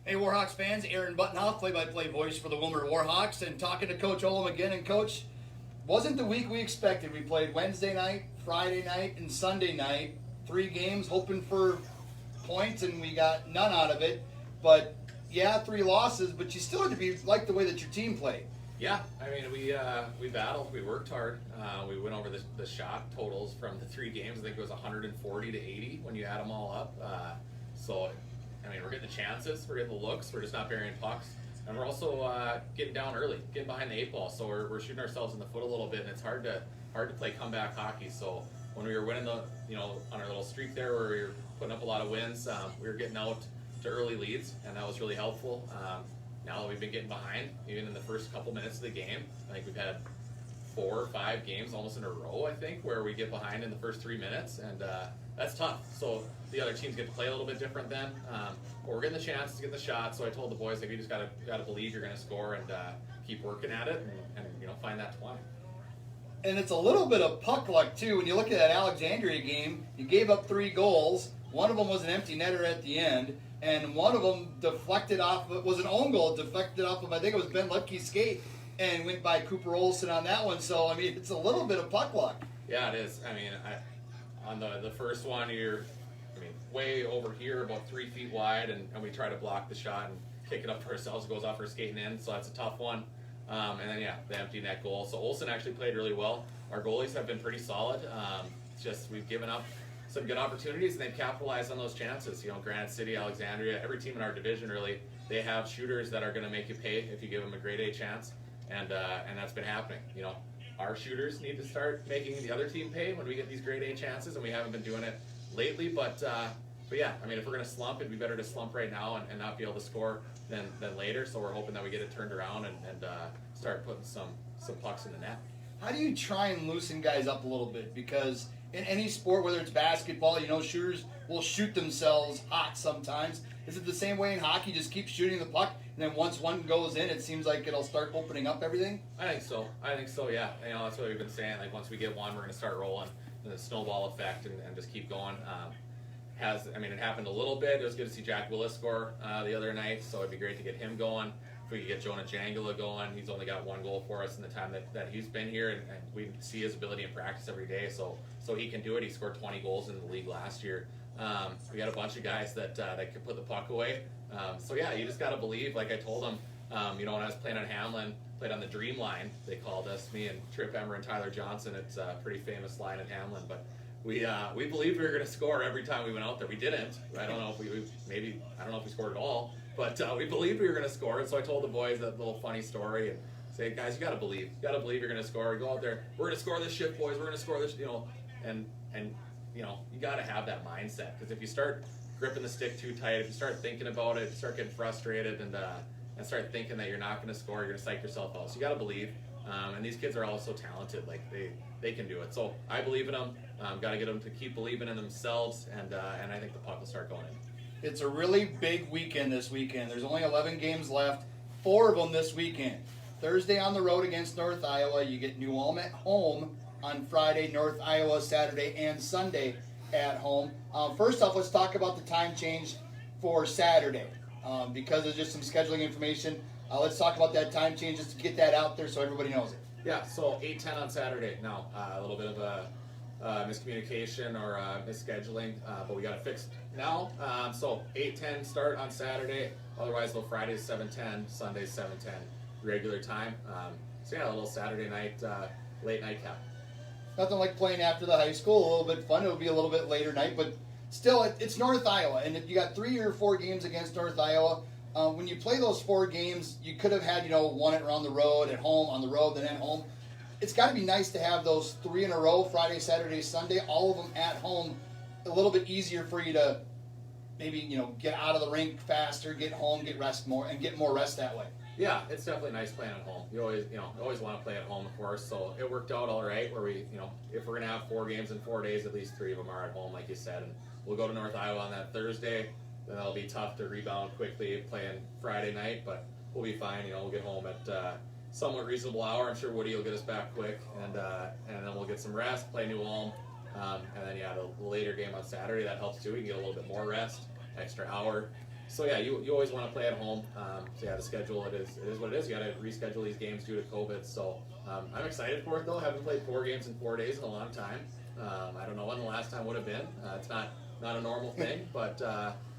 Hey, WarHawks fans, Aaron Buttonhoff, play-by-play voice for the Wilmer WarHawks, and talking to Coach Olimb again. And Coach, wasn't the week we expected. We played Wednesday night, Friday night, and Sunday night. 3 games, hoping for points, and we got none out of it. But yeah, 3 losses, but you still had to be like the way that your team played. Yeah, I mean, we battled, we worked hard. We went over the shot totals from the 3 games. I think it was 140 to 80 when you add them all up. So, I mean, we're getting the chances, we're getting the looks, we're just not burying pucks. And we're also getting down early, getting behind the 8 ball. So we're shooting ourselves in the foot a little bit, and it's hard to play comeback hockey. So when we were winning on our little streak there where we were putting up a lot of wins, we were getting out to early leads, and that was really helpful. Now that we've been getting behind, even in the first couple minutes of the game, I think we've had 4 or 5 games almost in a row, I think, where we get behind in the first 3 minutes, and that's tough. So the other teams get to play a little bit different then. But we're getting the chances, getting the shots. So I told the boys, like, you just gotta believe you're gonna score and keep working at it, and find that 20. And it's a little bit of puck luck too. When you look at that Alexandria game, you gave up 3 goals. One of them was an empty netter at the end, and one of them deflected off. It was an own goal, deflected off of, I think it was Ben Lepke's skate, and went by Cooper Olson on that one. So I mean, it's a little bit of puck luck. Yeah, it is. I mean, on the first one, you're way over here, about 3 feet wide, and we try to block the shot and kick it up for ourselves. It goes off our skating in, so that's a tough one. And then the empty net goal. So Olsen actually played really well. Our goalies have been pretty solid. It's just we've given up some good opportunities, and they've capitalized on those chances. Granite City, Alexandria, every team in our division really, they have shooters that are going to make you pay if you give them a grade A chance, and that's been happening. Our shooters need to start making the other team pay when we get these grade A chances, and we haven't been doing it lately. But yeah, I mean, if we're going to slump, it'd be better to slump right now and not be able to score than later. So we're hoping that we get it turned around and start putting some pucks in the net. How do you try and loosen guys up a little bit? Because in any sport, whether it's basketball, shooters will shoot themselves hot sometimes. Is it the same way in hockey? Just keep shooting the puck, and then once one goes in, it seems like it'll start opening up everything? I think so, yeah. That's what we've been saying. Like, once we get one, we're going to start rolling, and the snowball effect, and just keep going. It happened a little bit. It was good to see Jack Willis score the other night, so it'd be great to get him going. If we could get Jonah Jangala going, he's only got 1 goal for us in the time that he's been here, and we see his ability in practice every day, so he can do it. He scored 20 goals in the league last year. We got a bunch of guys that can put the puck away. You just got to believe, like I told him, when I was playing on Hamlin, played on the Dream Line, they called us, me and Trip Emmer and Tyler Johnson. It's a pretty famous line at Hamlin, but we believed we were going to score every time we went out there. We didn't. I don't know if we scored at all, but we believed we were going to score. And so I told the boys that little funny story and say, guys, you got to believe. You got to believe you're going to score. We go out there, we're going to score this shit, boys. We're going to score this, and you got to have that mindset, because if you start gripping the stick too tight, if you start thinking about it, you start getting frustrated and start thinking that you're not going to score, you're going to psych yourself out. So you got to believe. And these kids are all so talented, like they can do it. So I believe in them. Got to get them to keep believing in themselves, and I think the puck will start going in. It's a really big weekend this weekend. There's only 11 games left, 4 of them this weekend. Thursday on the road against North Iowa. You get New Ulm at home on Friday, North Iowa Saturday, and Sunday at home. First off, let's talk about the time change for Saturday. Because there's just some scheduling information. Let's talk about that time change just to get that out there so everybody knows it. Yeah, so 8:10 on Saturday. Now, a little bit of a miscommunication or misscheduling, but we got it fixed now. So 8:10 start on Saturday. Otherwise, Friday's 7:10, Sunday's 7:10 regular time. A little Saturday night, late night cap. Nothing like playing after the high school. A little bit fun. It'll be a little bit later night, but still, it's North Iowa, and if you got 3 or 4 games against North Iowa. When you play those 4 games, you could have had, one on the road, at home, on the road, then at home. It's got to be nice to have those 3 in a row, Friday, Saturday, Sunday, all of them at home. A little bit easier for you to maybe, get out of the rink faster, get home, get more rest that way. Yeah, it's definitely nice playing at home. You always want to play at home, of course. So it worked out all right. Where we, if we're gonna have 4 games in 4 days, at least 3 of them are at home, like you said. And we'll go to North Iowa on that Thursday. Then that'll be tough to rebound quickly playing Friday night, but we'll be fine. We'll get home at somewhat reasonable hour. I'm sure Woody will get us back quick, and then we'll get some rest, play New Ulm, and then the later game on Saturday, that helps too. We can get a little bit more rest, extra hour. So yeah, you always want to play at home. So yeah, the schedule it is what it is. You got to reschedule these games due to COVID. So I'm excited for it though. Haven't played 4 games in 4 days in a long time. I don't know when the last time would have been. It's not a normal thing, but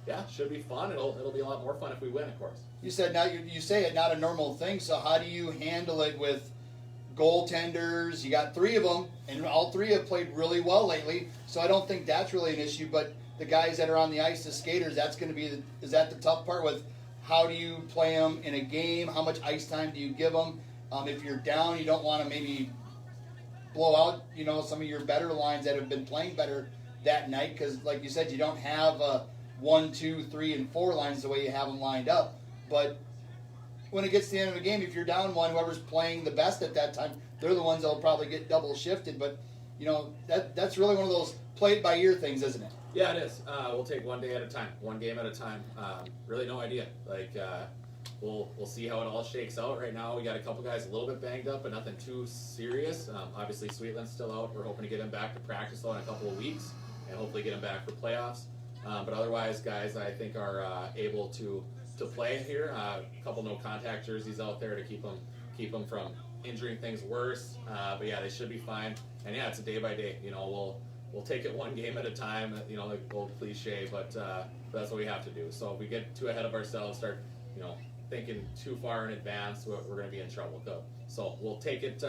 yeah, should be fun. It'll be a lot more fun if we win, of course. You said you say it not a normal thing. So how do you handle it with goaltenders? You got 3 of them, and all 3 have played really well lately. So I don't think that's really an issue. But the guys that are on the ice, the skaters, that's going to be is that the tough part with how do you play them in a game? How much ice time do you give them? If you're down, you don't want to maybe blow out, some of your better lines that have been playing better that night because, like you said, you don't have 1, 2, 3, and 4 lines the way you have them lined up. But when it gets to the end of the game, if you're down 1, whoever's playing the best at that time, they're the ones that'll probably get double shifted. But that's really one of those play it by ear things, isn't it? Yeah, it is. We'll take 1 day at a time, 1 game at a time. Really, no idea. We'll see how it all shakes out. Right now, we got a couple guys a little bit banged up, but nothing too serious. Obviously, Sweetland's still out. We're hoping to get him back to practice though in a couple of weeks, and hopefully get him back for playoffs. But otherwise, guys, I think are able to play here. A couple no contact jerseys out there to keep them from injuring things worse. But yeah, they should be fine. And yeah, it's a day by day. We'll take it 1 game at a time. Like old cliche, but that's what we have to do. So if we get too ahead of ourselves, start thinking too far in advance, we're going to be in trouble. So we'll take it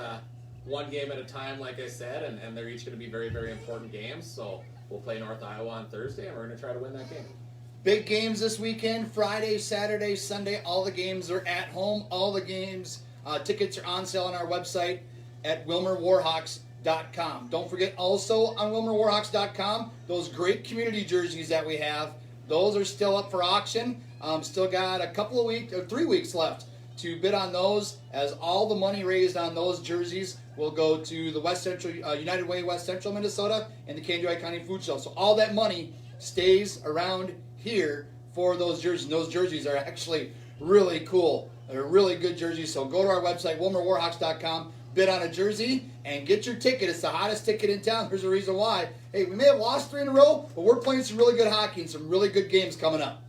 1 game at a time, like I said, and they're each going to be very, very important games. So we'll play North Iowa on Thursday, and we're going to try to win that game. Big games this weekend, Friday, Saturday, Sunday. All the games are at home. All the games, tickets are on sale on our website at WilmerWarHawks.com. Don't forget also on WilmerWarHawks.com, those great community jerseys that we have. Those are still up for auction. Still got a couple of weeks, or 3 weeks left to bid on those, as all the money raised on those jerseys will go to the West Central United Way, West Central Minnesota, and the Candioi County Food Shelf. So all that money stays around here for those jerseys. And those jerseys are actually really cool. They're really good jerseys. So go to our website, WilmerWarHawks.com, bid on a jersey, and get your ticket. It's the hottest ticket in town. Here's the reason why. Hey, we may have lost 3 in a row, but we're playing some really good hockey and some really good games coming up.